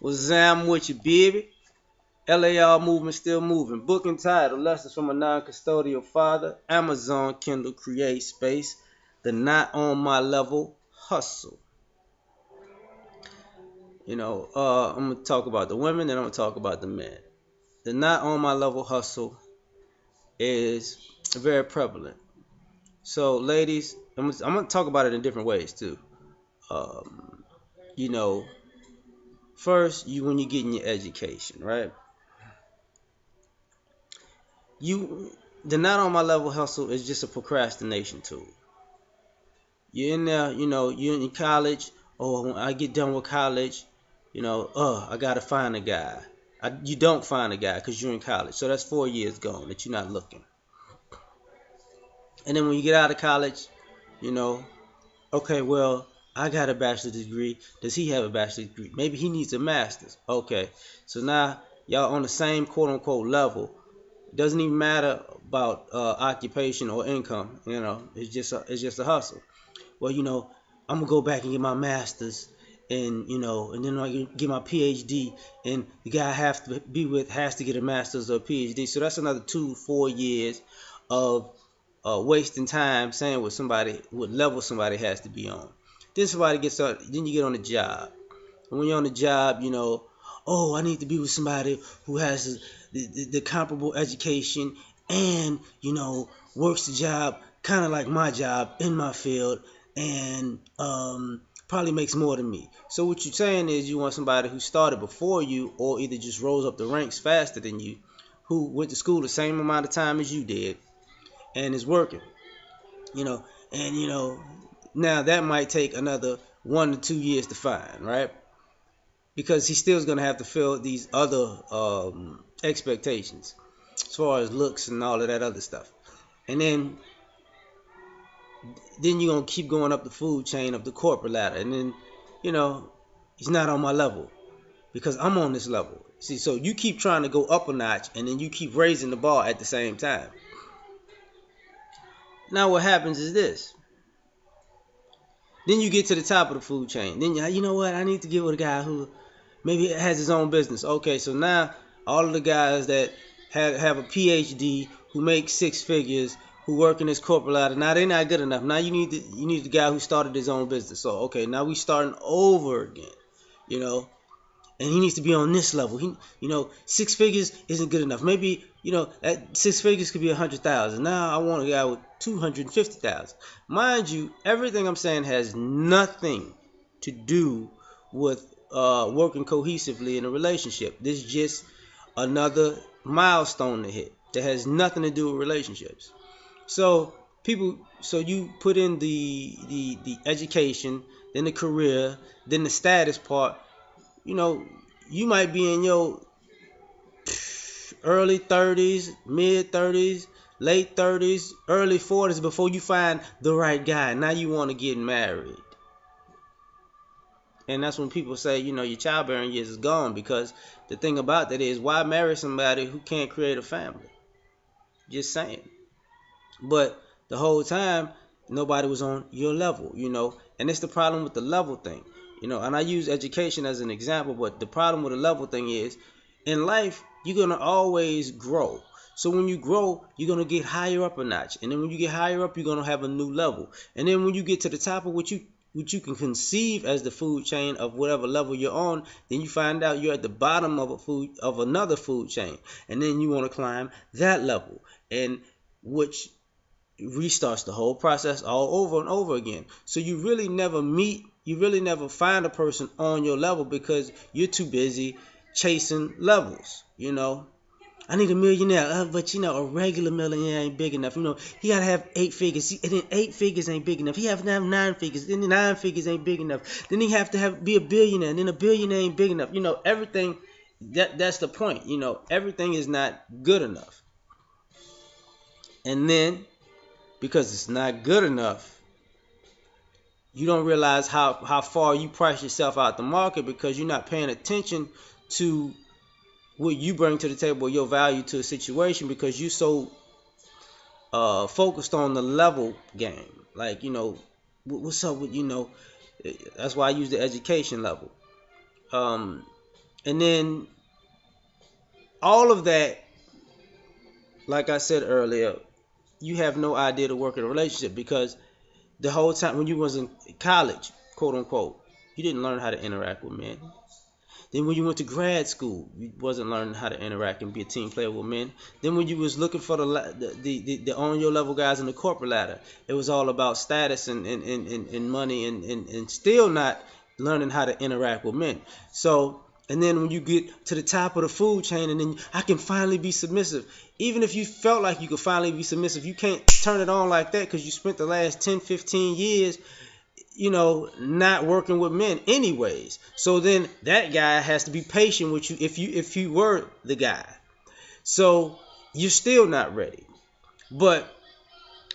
What's I'm with you, baby? L.A.R movement still moving. Book entitled Lessons from a Non-Custodial Father. Amazon Kindle Create Space. The Not On My Level Hustle. I'm going to talk about the women and I'm going to talk about the men. The Not On My Level Hustle is very prevalent. So, ladies, I'm going to talk about it in different ways too. Um, you know, First, when you're getting your education, right? You the Not On My Level Hustle is just a procrastination tool. You're in there, you're in college. Oh, when I get done with college, I gotta find a guy. You don't find a guy because you're in college, so that's 4 years gone that you're not looking. And then when you get out of college, you know, okay, well, I got a bachelor's degree. Does he have a bachelor's degree? Maybe he needs a master's. Okay, so now y'all on the same quote unquote level. It doesn't even matter about occupation or income. It's just a hustle. Well, I'm gonna go back and get my master's, and then I get my PhD, and the guy I have to be with has to get a master's or a PhD. So that's another 2 4 years of wasting time saying what level somebody has to be on. Then somebody gets up. Then you get on the job. And when you're on the job, oh, I need to be with somebody who has the comparable education and works the job kind of like my job in my field and probably makes more than me. So what you're saying is you want somebody who started before you or either just rose up the ranks faster than you, who went to school the same amount of time as you did and is working. you know and now that might take another 1 to 2 years to find, right? Because he still's gonna have to fill these other expectations as far as looks and all of that other stuff. And then you're gonna keep going up the food chain of the corporate ladder, and then you know he's not on my level because I'm on this level. See, so you keep trying to go up a notch, and then you keep raising the bar at the same time. Now what happens is this: then you get to the top of the food chain. Then you know what? I need to get with a guy who maybe has his own business. Okay, so now all of the guys that have a PhD who make 6 figures, who work in this corporate ladder, now they're not good enough. Now you need the guy who started his own business. So okay, now we starting over again. You know, and he needs to be on this level. 6 figures isn't good enough. Maybe at 6 figures could be 100,000. Now I want a guy with 250,000. Mind you, everything I'm saying has nothing to do with working cohesively in a relationship. This is just another milestone to hit that has nothing to do with relationships. So you put in the education, then the career, then the status part. you know, you might be in your early 30s, mid 30s, late 30s, early 40s before you find the right guy. Now you want to get married. And that's when people say, your childbearing years is gone, because the thing about that is, why marry somebody who can't create a family? Just saying. But the whole time, nobody was on your level. And it's the problem with the level thing. And I use education as an example, but the problem with the level thing is, in life, you're going to always grow. So when you grow, you're going to get higher up a notch. And then when you get higher up, you're going to have a new level. And then when you get to the top of what you can conceive as the food chain of whatever level you're on, then you find out you're at the bottom of another food chain. And then you want to climb that level. And which restarts the whole process all over and over again. So you really never find a person on your level because you're too busy chasing levels. I need a millionaire, but a regular millionaire ain't big enough. He gotta have 8 figures, and then 8 figures ain't big enough. He have to have 9 figures, then the 9 figures ain't big enough. Then he have to be a billionaire, and then a billionaire ain't big enough. Everything. That's the point. Everything is not good enough. And then, because it's not good enough, you don't realize how far you price yourself out the market, because you're not paying attention to what you bring to the table, your value to a situation, because you're so focused on the level game. Like, what's up with, that's why I use the education level. And then all of that, like I said earlier, you have no idea to work in a relationship because the whole time when you was in college, quote unquote, you didn't learn how to interact with men. Then when you went to grad school, you wasn't learning how to interact and be a team player with men. Then when you was looking for the on your level guys in the corporate ladder, it was all about status and money and still not learning how to interact with men. So and then when you get to the top of the food chain and then I can finally be submissive. Even if you felt like you could finally be submissive, you can't turn it on like that because you spent the last 10, 15 years not working with men anyways. So then that guy has to be patient with you if you were the guy. So you're still not ready. But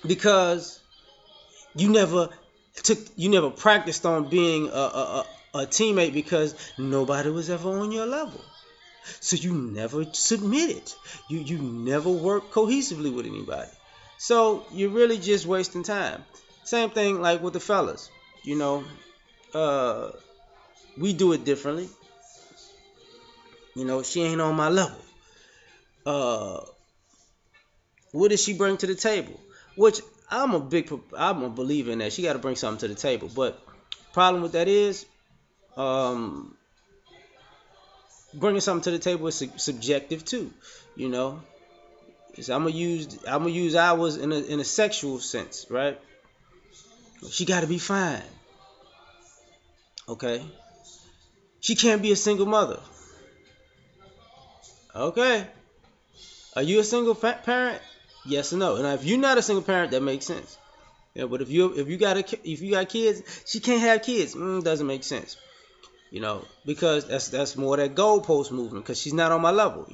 because you never practiced on being a teammate because nobody was ever on your level. So you never submitted. You never worked cohesively with anybody. So you're really just wasting time. Same thing like with the fellas. You know, uh, we do it differently. She ain't on my level. Uh, what does she bring to the table? Which I'm a believer in that. She got to bring something to the table. But problem with that is, um, bringing something to the table is subjective too. You know, I'm gonna use ours in a sexual sense, right? She got to be fine. Okay, she can't be a single mother. Okay, are you a single parent? Yes or no? And if you're not a single parent, that makes sense. Yeah, but if you got kids, she can't have kids. Doesn't make sense. Because that's more that goalpost movement. Because she's not on my level.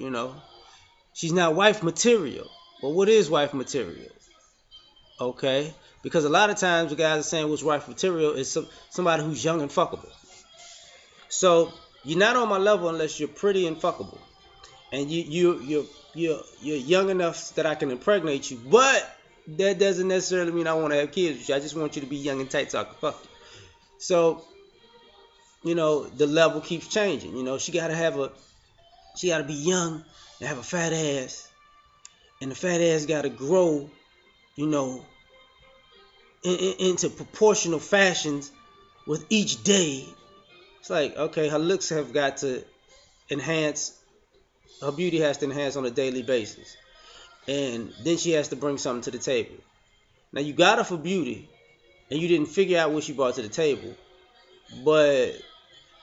She's not wife material. Well, what is wife material? Okay, because a lot of times the guys are saying what's wife material is somebody who's young and fuckable. So you're not on my level unless you're pretty and fuckable, and you're young enough that I can impregnate you. But that doesn't necessarily mean I want to have kids with you. I just want you to be young and tight so I can fuck you. So the level keeps changing. She gotta be young and have a fat ass, and the fat ass gotta grow. You know, into proportional fashions with each day. It's like, okay, her looks have got to enhance. Her beauty has to enhance on a daily basis, and then she has to bring something to the table. Now you got her for beauty, and you didn't figure out what she brought to the table. But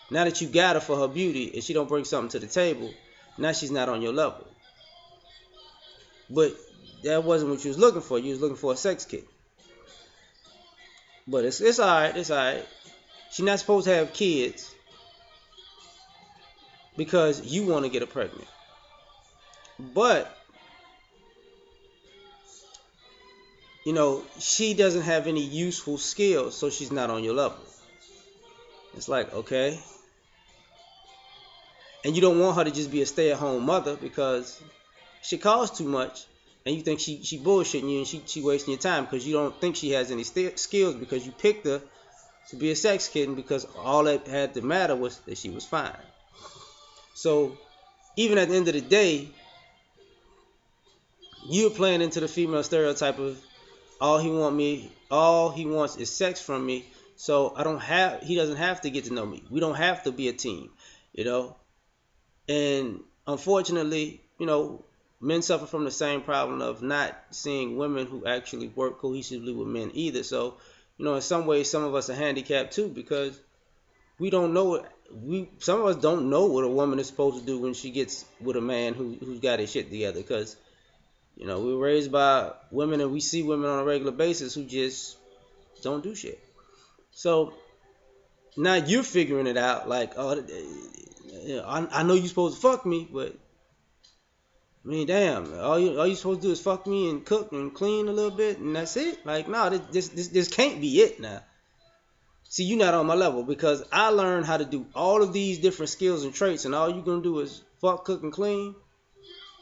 now that you got her for her beauty, and she don't bring something to the table, now she's not on your level. But that wasn't what you was looking for. You was looking for a sex kit. But it's alright. It's alright. She's not supposed to have kids because you want to get her pregnant. But she doesn't have any useful skills, so she's not on your level. It's like, okay. And you don't want her to just be a stay-at-home mother because she costs too much, and you think she bullshitting you and she wasting your time because you don't think she has any skills because you picked her to be a sex kitten because all that had to matter was that she was fine. So even at the end of the day, you're playing into the female stereotype of all he wants is sex from me. So he doesn't have to get to know me. We don't have to be a team, And unfortunately, men suffer from the same problem of not seeing women who actually work cohesively with men either. So, in some ways, some of us are handicapped too because we don't know some of us don't know what a woman is supposed to do when she gets with a man who's got his shit together because we were raised by women and we see women on a regular basis who just don't do shit. So now you're figuring it out like, oh, I know you're supposed to fuck me, but I mean, damn, all you supposed to do is fuck me and cook and clean a little bit and that's it. Like, no, this can't be it now. See, you're not on my level because I learned how to do all of these different skills and traits, and all you're gonna do is fuck, cook, and clean.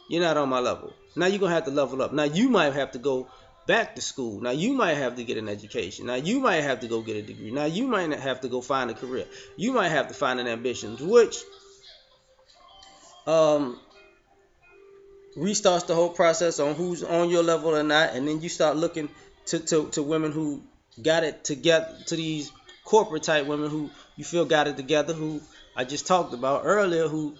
You're not on my level. Now you're gonna have to level up. Now you might have to go back to school. Now you might have to get an education. Now you might have to go get a degree. Now you might have to go find a career. You might have to find an ambition, which um, restarts the whole process on who's on your level or not, and then you start looking to women who got it together, to these corporate type women who you feel got it together, who I just talked about earlier, who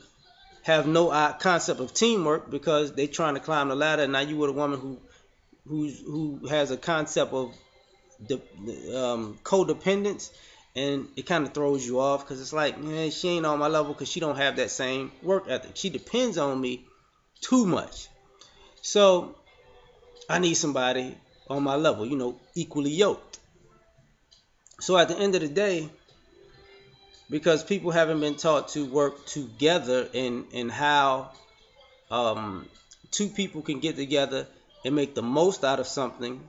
have no concept of teamwork because they trying to climb the ladder. Now you with a woman who has a concept of codependence, and it kind of throws you off because it's like, man, she ain't on my level because she don't have that same work ethic. She depends on me too much. So I need somebody on my level, equally yoked. So at the end of the day, because people haven't been taught to work together and how two people can get together and make the most out of something,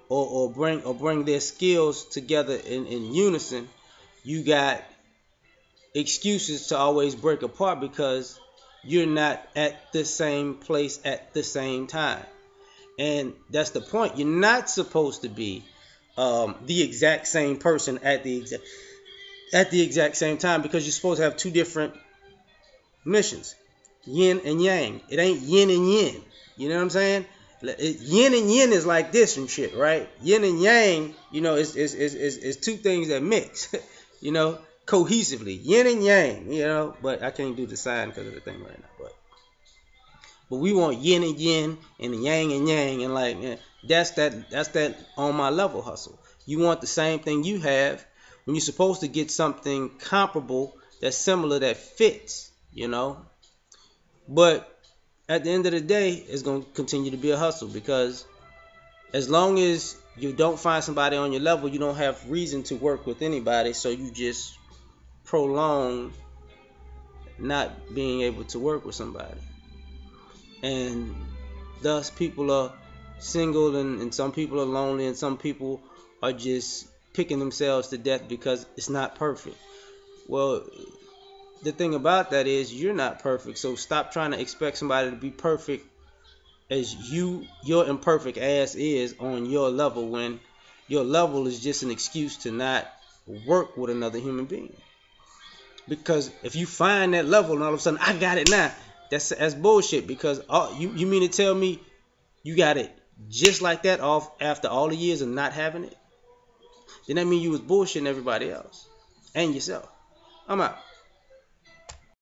or bring their skills together in unison, you got excuses to always break apart because you're not at the same place at the same time. And that's the point. You're not supposed to be the exact same person at the exact same time, because you're supposed to have two different missions, yin and yang. It ain't yin and yin. You know what I'm saying? Yin and yin is like this and shit, right? Yin and yang, is two things that mix, you know, cohesively. Yin and yang, but I can't do the sign because of the thing right now. But we want yin and yin and yang and yang, and like, that's that on my level hustle. You want the same thing you have when you're supposed to get something comparable, that's similar, that fits. But at the end of the day, it's going to continue to be a hustle, because as long as you don't find somebody on your level, you don't have reason to work with anybody, so you just prolong not being able to work with somebody. And thus people are single, and some people are lonely, and some people are just picking themselves to death because it's not perfect. Well, the thing about that is you're not perfect, so stop trying to expect somebody to be perfect as your imperfect ass is on your level, when your level is just an excuse to not work with another human being. Because if you find that level and all of a sudden I got it now, that's bullshit. Because you mean to tell me you got it just like that off after all the years of not having it? Then that means you was bullshitting everybody else and yourself. I'm out.